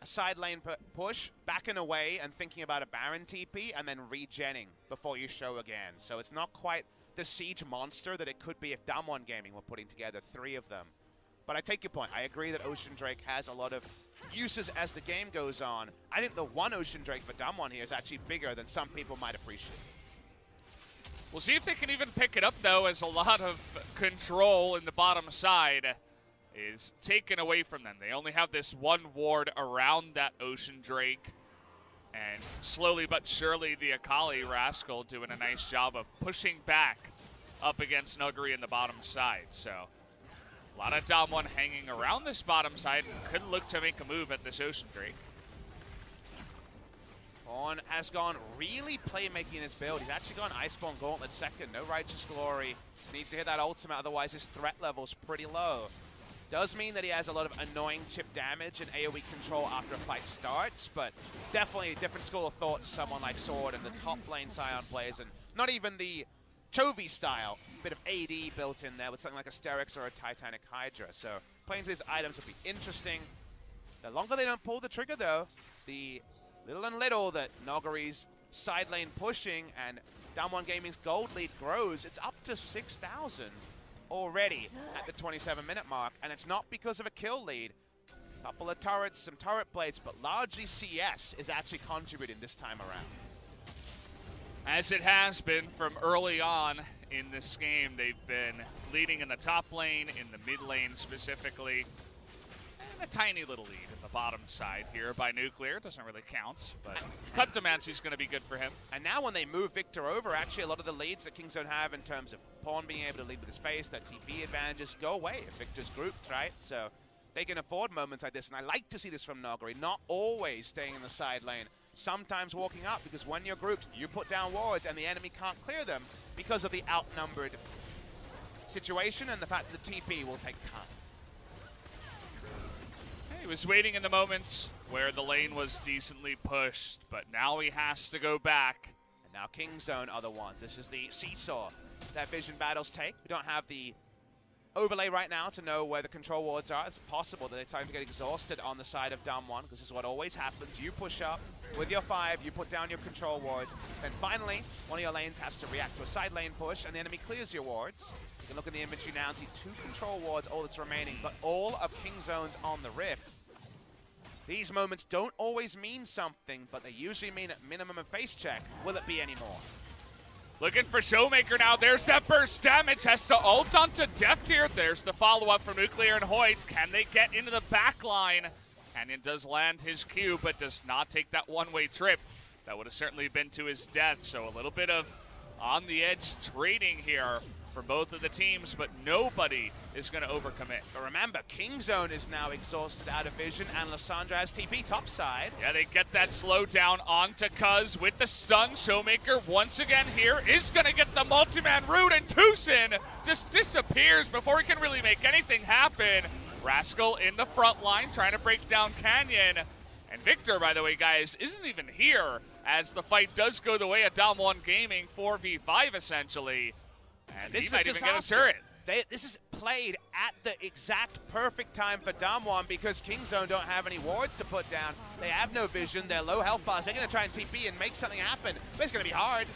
a side lane push, backing away and thinking about a Baron TP, and then regenning before you show again. So it's not quite the siege monster that it could be if DAMWON Gaming were putting together 3 of them. But I take your point. I agree that Ocean Drake has a lot of uses as the game goes on. I think the one Ocean Drake for DAMWON here is actually bigger than some people might appreciate. We'll see if they can even pick it up, though, as a lot of control in the bottom side is taken away from them. They only have this one ward around that Ocean Drake. And slowly but surely, the Akali Rascal doing a nice job of pushing back up against Noguri in the bottom side. So a lot of DAMWON hanging around this bottom side and could look to make a move at this Ocean Drake. Pawn has gone really playmaking in his build. He's actually gone Iceborne Gauntlet second. No Righteous Glory. Needs to hit that ultimate, otherwise his threat level's pretty low. Does mean that he has a lot of annoying chip damage and AoE control after a fight starts, but definitely a different school of thought to someone like Sword and the top lane Scion plays, and not even the Chovy style bit of AD built in there with something like a Sterix or a Titanic Hydra. So playing these items will be interesting. The longer they don't pull the trigger, though, the little and little that Noguri's side lane pushing and DAMWON Gaming's gold lead grows. It's up to 6,000 already at the 27-minute mark, and it's not because of a kill lead. A couple of turrets, some turret plates, but largely CS is actually contributing this time around. As it has been from early on in this game, they've been leading in the top lane, in the mid lane specifically, and a tiny little lead in the bottom side here by Nuclear. Doesn't really count, but Kleptomancy's going to be good for him. And now when they move Victor over, actually a lot of the leads that Kingzone have in terms of Pawn being able to lead with his face, that TP advantages go away if Victor's grouped, right? So they can afford moments like this, and I like to see this from Noguri, not always staying in the side lane, sometimes walking up, because when you're grouped, you put down wards and the enemy can't clear them because of the outnumbered situation and the fact that the TP will take time. He was waiting in the moment where the lane was decently pushed, but now he has to go back. And now Kingzone are the ones. This is the seesaw that Vision battles take. We don't have the overlay right now to know where the control wards are. It's possible that they're starting to get exhausted on the side of DAMWON, because this is what always happens. You push up with your 5, you put down your control wards, then finally, one of your lanes has to react to a side lane push, and the enemy clears your wards. You can look in the inventory now and see 2 control wards, all that's remaining, but all of Kingzone's on the Rift. These moments don't always mean something, but they usually mean at minimum a face check. Will it be anymore? Looking for Showmaker now. There's that burst damage. Has to ult onto Deft here. There's the follow-up from Nuclear and Hoyt. Can they get into the back line? Canyon does land his Q, but does not take that one-way trip. That would have certainly been to his death. So a little bit of on-the-edge trading here for both of the teams, but nobody is going to overcommit. But remember, Kingzone is now exhausted out of vision, and Lissandra has TP topside. Yeah, they get that slowdown onto Cuz with the stun. Showmaker once again here is going to get the multi-man root, and Tucson just disappears before he can really make anything happen. Rascal in the front line trying to break down Canyon. And Victor, by the way, guys, isn't even here as the fight does go the way of DAMWON Gaming, 4v5 essentially. And this he is might even get a turret. This is played at the exact perfect time for DAMWON, because Kingzone don't have any wards to put down. They have no vision. They're low health bars. They're going to try and TP and make something happen. But it's going to be hard.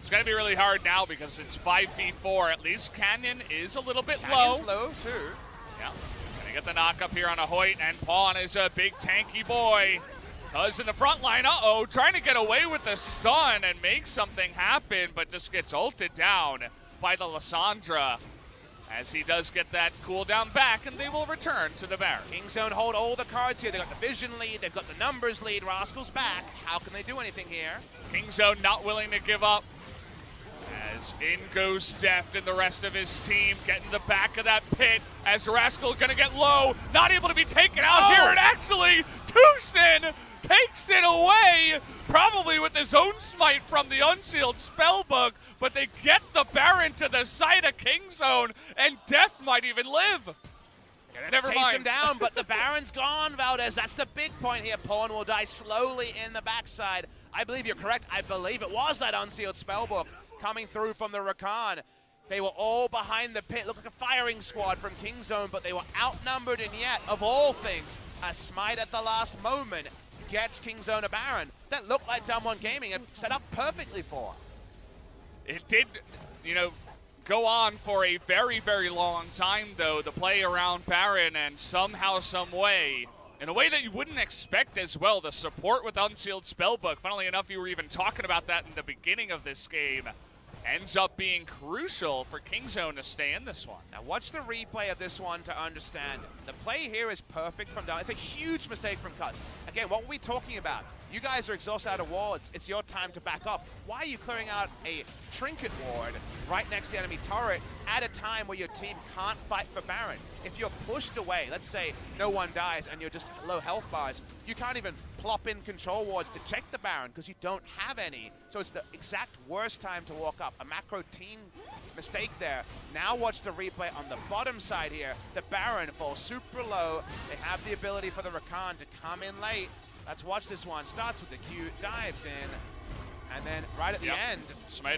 It's going to be really hard now because it's 5v4. At least Canyon is a little bit Canyon's low. low, too. Yeah. Going to get the knock up here on a Hoyt, and Pawn is a big tanky boy. Cuz in the front line, trying to get away with the stun and make something happen, but just gets ulted down by the Lissandra, as he does get that cooldown back, and they will return to the Baron. Kingzone hold all the cards here. They've got the vision lead, they've got the numbers lead. Rascal's back. How can they do anything here? Kingzone not willing to give up, as in goes Deft and the rest of his team, getting the back of that pit, as Rascal gonna get low, not able to be taken out here, and actually, Tucson takes it away, probably with his own smite from the Unsealed Spellbook, but they get the Baron to the side of Kingzone, and Deft might even live. Never Chase mind. him down, but the Baron's gone, Valdez. That's the big point here. Pawn will die slowly in the backside. I believe you're correct. I believe it was that Unsealed Spellbook coming through from the Rakan. They were all behind the pit. Looked like a firing squad from Kingzone, but they were outnumbered, and yet, of all things, a smite at the last moment gets Kingzone a Baron. That looked like DAMWON Gaming had set up perfectly for. It did, go on for a very, very long time, though, the play around Baron, and somehow, some way, in a way that you wouldn't expect as well, the support with Unsealed Spellbook, funnily enough, you were even talking about that in the beginning of this game, ends up being crucial for Kingzone to stay in this one. Now watch the replay of this one to understand. The play here is perfect from DAMWON. It's a huge mistake from Cuz. Again, what were we talking about? You guys are exhausted out of wards. It's your time to back off. Why are you clearing out a trinket ward right next to the enemy turret at a time where your team can't fight for Baron? If you're pushed away, let's say no one dies and you're just low health bars, you can't even plop in control wards to check the Baron because you don't have any. So it's the exact worst time to walk up. A macro team mistake there. Now watch the replay on the bottom side here. The Baron falls super low. They have the ability for the Rakan to come in late. Let's watch this one. Starts with the Q, dives in, and then right at the end,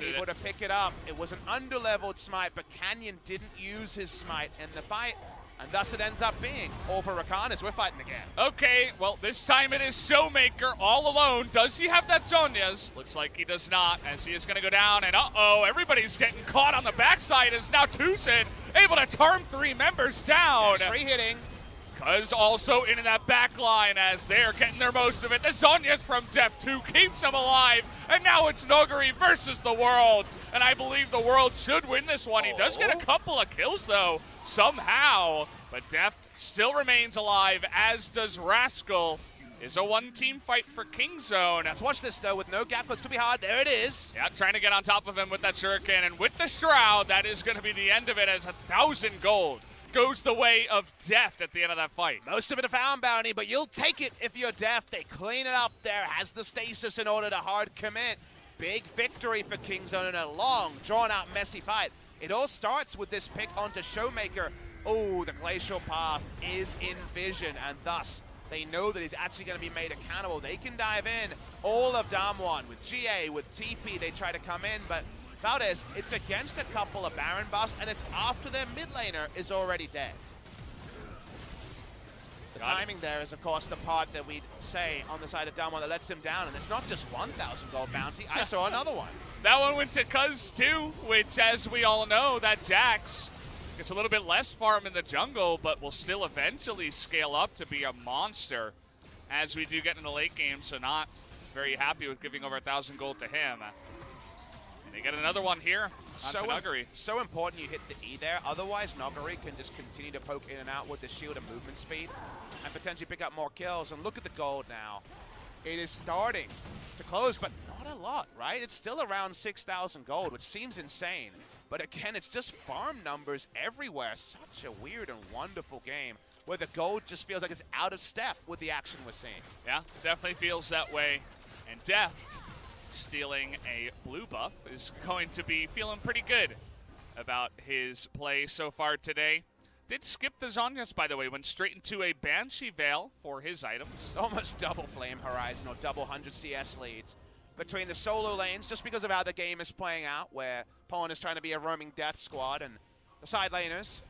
able to pick it up. It was an under-leveled smite, but Canyon didn't use his smite in the fight, and thus it ends up being all for Rakan as we're fighting again. Okay, well, this time it is Showmaker all alone. Does he have that Zhonya's? Looks like he does not, as he is going to go down, and everybody's getting caught on the backside, as now Tucson able to turn 3 members down. There's 3 hitting. Cuz also in that back line as they're getting their most of it. The Zhonya's from Deft 2 keeps him alive. And now it's Noguri versus the World. And I believe the World should win this one. He does get a couple of kills though, somehow. But Deft still remains alive, as does Rascal. Is a 1-team fight for Kingzone. Let's watch this though with no gap. It's gonna be hard. There it is. Yeah, trying to get on top of him with that shuriken. And with the Shroud, that is gonna be the end of it, as 1,000 gold goes the way of Deft at the end of that fight. Most of it a found bounty, but you'll take it if you're Deft. They clean it up there, has the stasis in order to hard commit. Big victory for Kingzone in a long, drawn-out, messy fight. It all starts with this pick onto Showmaker. Oh, the Glacial Path is in vision, and thus they know that he's actually going to be made accountable. They can dive in. All of DAMWON with GA, with TP, they try to come in, but Valdez, it's against a couple of Baron buffs, and it's after their mid laner is already dead. The timing there is, of course, the part that we'd say on the side of DAMWON that lets them down, and it's not just 1,000 gold bounty. I saw another one. That one went to Cuz too, which, as we all know, that Jax gets a little bit less farm in the jungle, but will still eventually scale up to be a monster as we do get into late game, so not very happy with giving over 1,000 gold to him. And they get another one here onto Nuguri. So important you hit the E there, otherwise Nuguri can just continue to poke in and out with the shield and movement speed and potentially pick up more kills. And look at the gold now. It is starting to close, but not a lot, right? It's still around 6,000 gold, which seems insane. But again, it's just farm numbers everywhere. Such a weird and wonderful game where the gold just feels like it's out of step with the action we're seeing. Yeah, definitely feels that way. And Deft, stealing a blue buff, is going to be feeling pretty good about his play so far today. Did skip the Zhonya's, by the way, went straight into a Banshee Veil for his items. It's almost double Flame Horizon or double 100 CS leads between the solo lanes, just because of how the game is playing out, where Poland is trying to be a roaming death squad, and the side laners,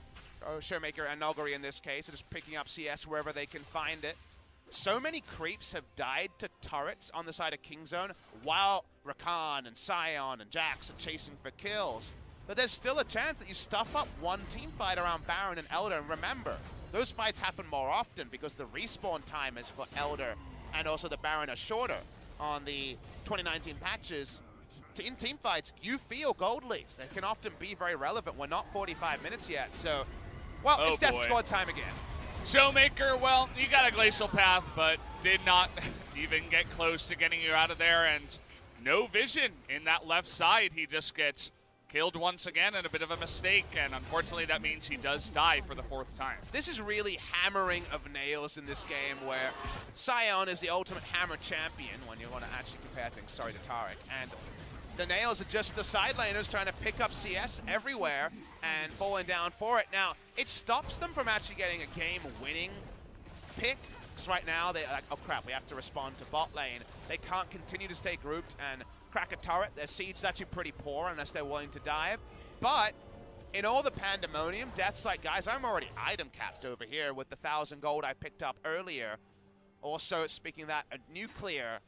Showmaker and Nuguri in this case, are just picking up CS wherever they can find it. So many creeps have died to turrets on the side of Kingzone, while Rakan and Sion and Jax are chasing for kills. But there's still a chance that you stuff up one team fight around Baron and Elder, and remember, those fights happen more often because the respawn timers for Elder and also the Baron are shorter. On the 2019 patches, in team fights, you feel gold leads. They can often be very relevant. We're not 45 minutes yet, so, well, it's death squad time again. Showmaker, well, you got a Glacial Path, but did not even get close to getting you out of there, and no vision in that left side. He just gets killed once again, and a bit of a mistake, and unfortunately that means he does die for the 4th time. This is really hammering of nails in this game, where Sion is the ultimate hammer champion when you want to actually compare things, sorry to Tarek, and the nails are just the side laners trying to pick up CS everywhere and falling down for it. Now, it stops them from actually getting a game-winning pick, because right now they're like, oh crap, we have to respond to bot lane. They can't continue to stay grouped and crack a turret. Their siege is actually pretty poor unless they're willing to dive. But in all the pandemonium, Death's like, guys, I'm already item capped over here with the 1,000 gold I picked up earlier. Also, speaking of that, a nuclear.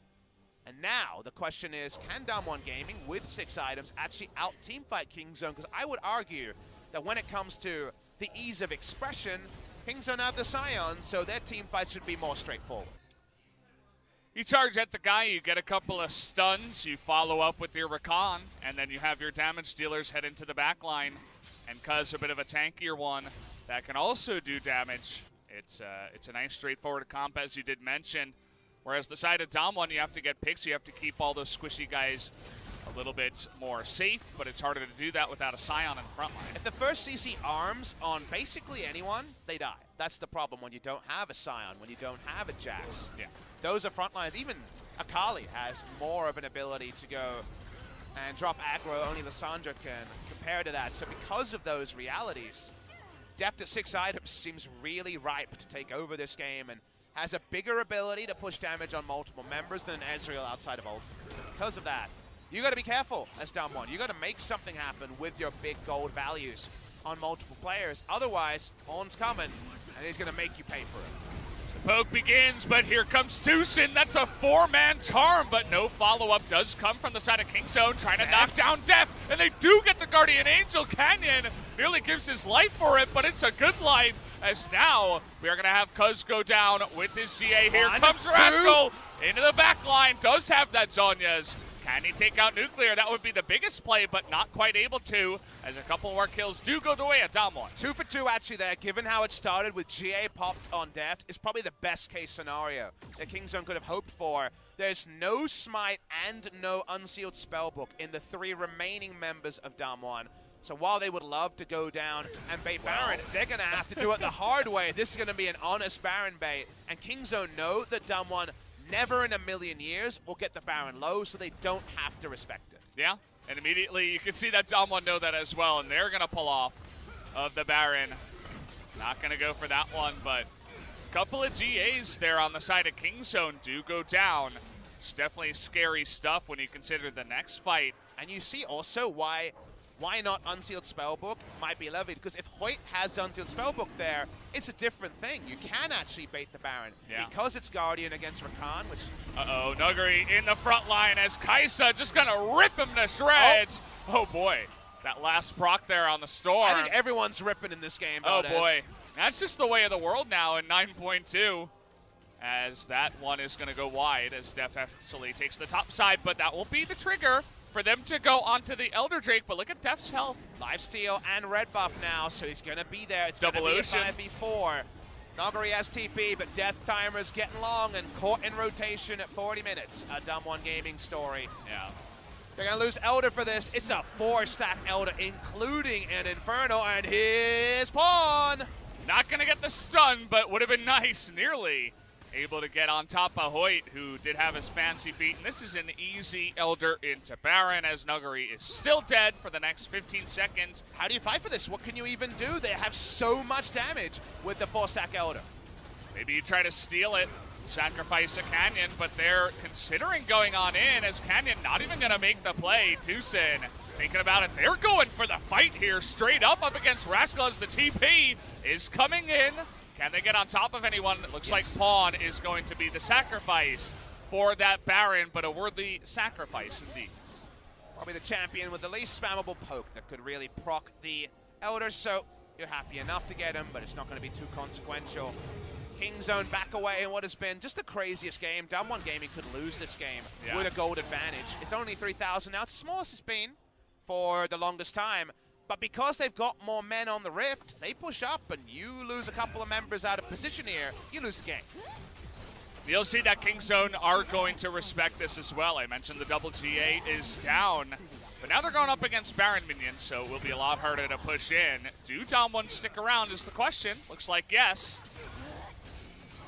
And now the question is, can DAMWON Gaming, with 6 items, actually out-teamfight Kingzone? Because I would argue that when it comes to the ease of expression, Kingzone have the Sion, so their teamfight should be more straightforward. You charge at the guy, you get a couple of stuns, you follow up with your Rakan, and then you have your damage dealers head into the back line. And Cuz, a bit of a tankier one that can also do damage. It's a nice straightforward comp, as you did mention. Whereas the side of DAMWON, you have to get picks, you have to keep all those squishy guys a little bit more safe, but it's harder to do that without a Sion in the front line. If the first CC arms on basically anyone, they die. That's the problem when you don't have a Sion, when you don't have a Jax. Yeah. Those are front lines. Even Akali has more of an ability to go and drop aggro. Only Lissandra can compare to that. So because of those realities, Deft at 6 items seems really ripe to take over this game and has a bigger ability to push damage on multiple members than Ezreal outside of Ultimate. So because of that, you got to be careful as DAMWON. You got to make something happen with your big gold values on multiple players. Otherwise, Horn's coming, and he's going to make you pay for it. The poke begins, but here comes Tucson. That's a 4-man charm, but no follow-up does come from the side of Kingzone, trying to knock down Deft, and they do get the Guardian Angel. Canyon nearly gives his life for it, but it's a good life, as now we are going to have Cuz go down with his GA. Here comes Rascal into the back line, does have that Zhonya's. Can he take out Nuclear? That would be the biggest play, but not quite able to, as a couple more kills do go the way of DAMWON. 2 for 2 actually there, given how it started with GA popped on Deft, is probably the best case scenario that Kingzone could have hoped for. There's no Smite and no Unsealed Spellbook in the 3 remaining members of DAMWON. So while they would love to go down and bait Baron, they're going to have to do it the hard way. This is going to be an honest Baron bait. And Kingzone know that DAMWON never in a million years will get the Baron low, so they don't have to respect it. Yeah, and immediately you can see that DAMWON know that as well, and they're going to pull off of the Baron. Not going to go for that one, but a couple of GAs there on the side of Kingzone do go down. It's definitely scary stuff when you consider the next fight. And you see also why not Unsealed Spellbook might be levied, because if Hoyt has Unsealed Spellbook there, it's a different thing. You can actually bait the Baron. Yeah. Because it's Guardian against Rakan, which... Uh-oh, Nuguri in the front line as Kaisa just gonna rip him to shreds. Oh boy, that last proc there on the Storm. I think everyone's ripping in this game, Oh Valdez. boy, that's just the way of the world now in 9.2. As that one is gonna go wide as Deft actually takes the top side, but that will be the trigger for them to go onto the Elder Drake. But look at Deft's health. Lifesteal and red buff now, so he's going to be there. It's going to be a Devolution. 5v4. Nuguri has TP, but Death Timer's getting long and caught in rotation at 40 minutes. A DAMWON Gaming story. Yeah. They're going to lose Elder for this. It's a 4-stack Elder, including an Inferno, and his Pawn! Not gonna get the stun, but would have been nice, nearly able to get on top of Hoyt, who did have his fancy feet. And this is an easy Elder into Baron, as Nuguri is still dead for the next 15 seconds. How do you fight for this? What can you even do? They have so much damage with the 4-stack Elder. Maybe you try to steal it, sacrifice a Canyon, but they're considering going on in, as Canyon not even gonna make the play. Tucson thinking about it. They're going for the fight here, straight up against Rascal, as the TP is coming in. Can they get on top of anyone? It looks like Pawn is going to be the sacrifice for that Baron, but a worthy sacrifice indeed. Probably the champion with the least spammable poke that could really proc the Elder, so you're happy enough to get him, but it's not going to be too consequential. Kingzone back away in what has been just the craziest game. DAMWON Gaming could lose this game with a gold advantage. It's only 3,000 now. It's the smallest it's been for the longest time. But because they've got more men on the Rift, they push up, and you lose a couple of members out of position here, you lose the game. You'll see that Kingzone are going to respect this as well. I mentioned the double GA is down, but now they're going up against Baron minions, so it will be a lot harder to push in. Do DAMWON stick around is the question. Looks like yes.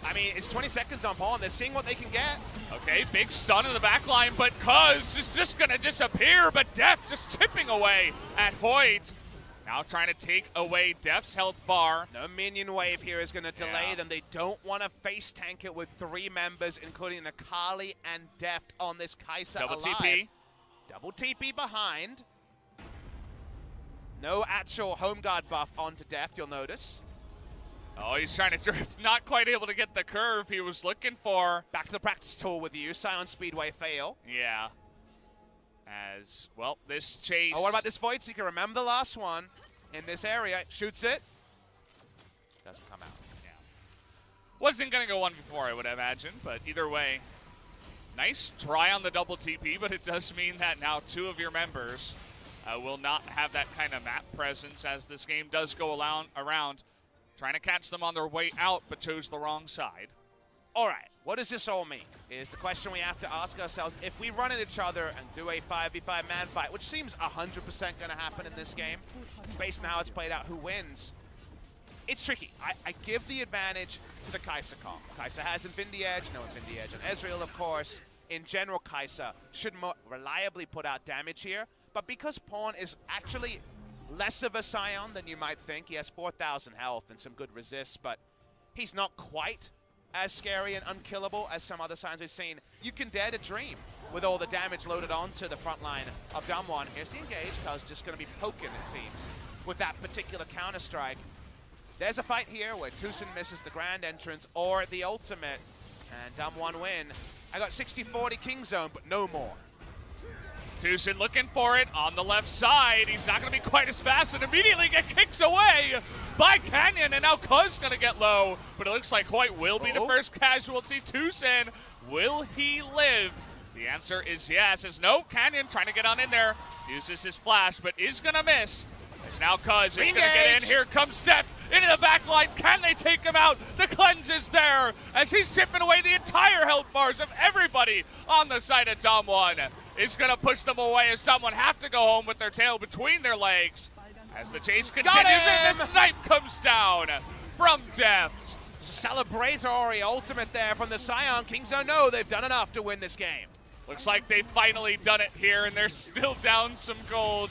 I mean, it's 20 seconds on Pawn. They're seeing what they can get. Okay, big stun in the back line, but Cuz is just going to disappear, but Deft just chipping away at Hoyt. Now trying to take away Deft's health bar. No minion wave here is going to delay them. They don't want to face tank it with 3 members, including Akali and Deft on this Kaisa Double alive. TP. Double TP behind. No actual home guard buff onto Deft, you'll notice. Oh, he's trying to drift. Not quite able to get the curve he was looking for. Back to the practice tool with you. Silent Speedway fail. Yeah. As, well, this chase... Oh, what about this Void Seeker? Remember the last one in this area. Shoots it. Doesn't come out. Yeah. Wasn't going to go one before, I would imagine, but either way, nice try on the double TP, but it does mean that now 2 of your members will not have that kind of map presence as this game does go around. Trying to catch them on their way out, but chose the wrong side. All right, what does this all mean? Is the question we have to ask ourselves. If we run at each other and do a 5v5 man fight, which seems 100% going to happen in this game, based on how it's played out, who wins? It's tricky. I give the advantage to the Kaisa comp. Kaisa has Infinity Edge, no Infinity Edge on Ezreal, of course. In general, Kaisa should more reliably put out damage here, but because Pawn is actually less of a Scion than you might think. He has 4,000 health and some good resists, but he's not quite as scary and unkillable as some other Scions we've seen. You can dare to dream with all the damage loaded onto the front line of DAMWON. Here's the engage. Cuz just going to be poking, it seems, with that particular counter-strike. There's a fight here where Tucson misses the grand entrance or the ultimate, and DAMWON win. I got 60-40 Kingzone, but no more. Tucson looking for it on the left side. He's not going to be quite as fast and immediately get kicked away by Canyon. And now Cuz going to get low. But it looks like Hoyt will be the first casualty. Tucson, will he live? The answer is yes. As no, Canyon trying to get on in there. Uses his flash, but is going to miss. As now Cuz is going to get in. Here comes Deft into the back line. Can they take him out? The cleanse is there as he's chipping away the entire health bars of everybody on the side of DAMWON. Is going to push them away as someone have to go home with their tail between their legs. As the chase continues and the snipe comes down from Deft. It's a celebratory ultimate there from the Scion. Kingzone know they've done enough to win this game. Looks like they've finally done it here, and they're still down some gold.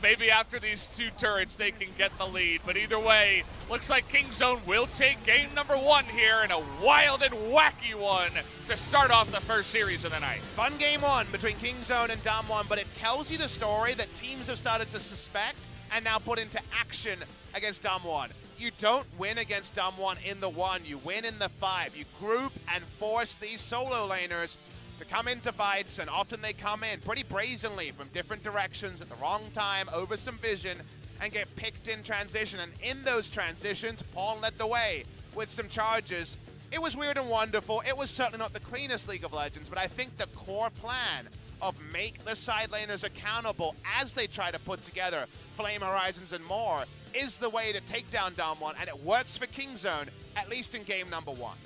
Maybe after these two turrets, they can get the lead. But either way, looks like Kingzone will take game number 1 here in a wild and wacky one to start off the first series of the night. Fun game 1 between Kingzone and DAMWON, but it tells you the story that teams have started to suspect and now put into action against DWG. You don't win against DWG in the 1, you win in the 5. You group and force these solo laners to come into fights, and often they come in pretty brazenly from different directions at the wrong time, over some vision, and get picked in transition. And in those transitions, Paul led the way with some charges. It was weird and wonderful. It was certainly not the cleanest League of Legends, but I think the core plan of make the side laners accountable as they try to put together Flame Horizons and more is the way to take down DAMWON, and it works for Kingzone, at least in game number 1.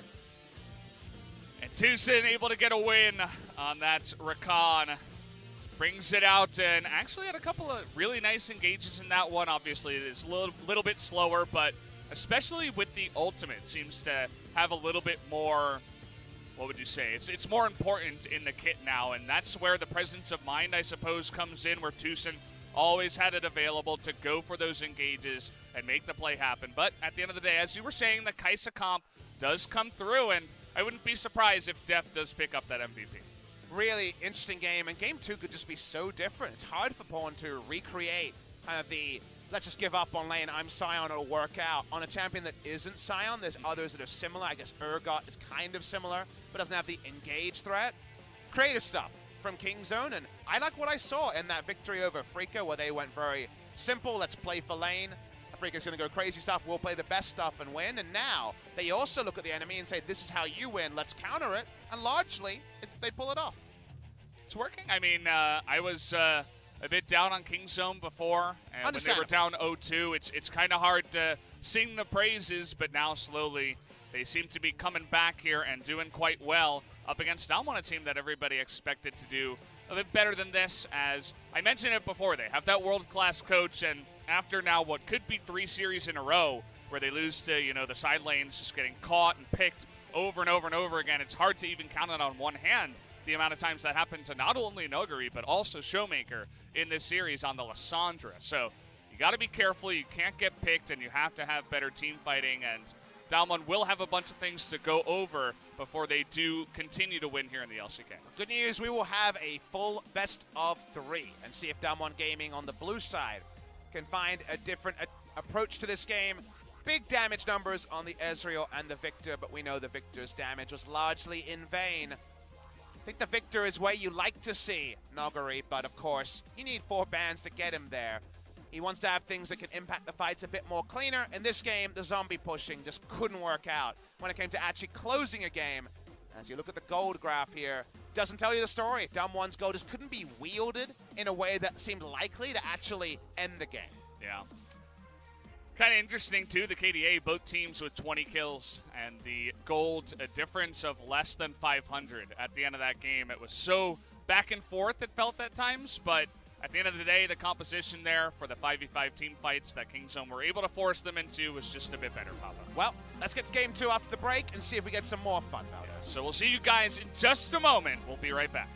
And Tucson able to get a win on that Rakan. Brings it out and actually had a couple of really nice engages in that one. Obviously, it is a little bit slower, but especially with the ultimate, seems to have a little bit more, what would you say? It's more important in the kit now, and that's where the presence of mind, I suppose, comes in, where Tucson always had it available to go for those engages and make the play happen. But at the end of the day, as you were saying, the Kai'Sa comp does come through, and I wouldn't be surprised if Deft does pick up that MVP. Really interesting game, and game 2 could just be so different. It's hard for Pawn to recreate kind of the, let's just give up on lane, I'm Scion, it'll work out. On a champion that isn't Scion, there's others that are similar. I guess Urgot is kind of similar, but doesn't have the engage threat. Creative stuff from Kingzone, and I like what I saw in that victory over Freaka, where they went very simple, let's play for lane. Freaka's going to go crazy stuff, we'll play the best stuff and win. And now they also look at the enemy and say, this is how you win, let's counter it. And largely, they pull it off. It's working. I mean, I was a bit down on Kingzone before, and when they were down 0-2, it's kind of hard to sing the praises, but now slowly they seem to be coming back here and doing quite well up against DWG, a team that everybody expected to do a bit better than this. As I mentioned it before, they have that world-class coach, and after now what could be 3 series in a row where they lose to, you know, the side lanes just getting caught and picked over and over and over again, it's hard to even count it on one hand the amount of times that happened to not only Noguri but also Showmaker in this series on the Lissandra. So you got to be careful, you can't get picked, and you have to have better team fighting, and DWG will have a bunch of things to go over before they do continue to win here in the LCK. Good news, we will have a full best of 3 and see if DWG Gaming on the blue side can find a different approach to this game. Big damage numbers on the Ezreal and the Victor, but we know the Victor's damage was largely in vain. I think the Victor is where you like to see Noguri, but of course, you need 4 bans to get him there. He wants to have things that can impact the fights a bit more cleaner. In this game, the zombie pushing just couldn't work out when it came to actually closing a game. As you look at the gold graph here, doesn't tell you the story. DWG's gold just couldn't be wielded in a way that seemed likely to actually end the game. Yeah. Kind of interesting, too, the KDA, both teams with 20 kills, and the gold, a difference of less than 500 at the end of that game. It was so back and forth, it felt at times, but at the end of the day, the composition there for the 5v5 team fights that Kingzone were able to force them into was just a bit better, Papa. Well, let's get to game 2 after the break and see if we get some more fun out of it. So we'll see you guys in just a moment. We'll be right back.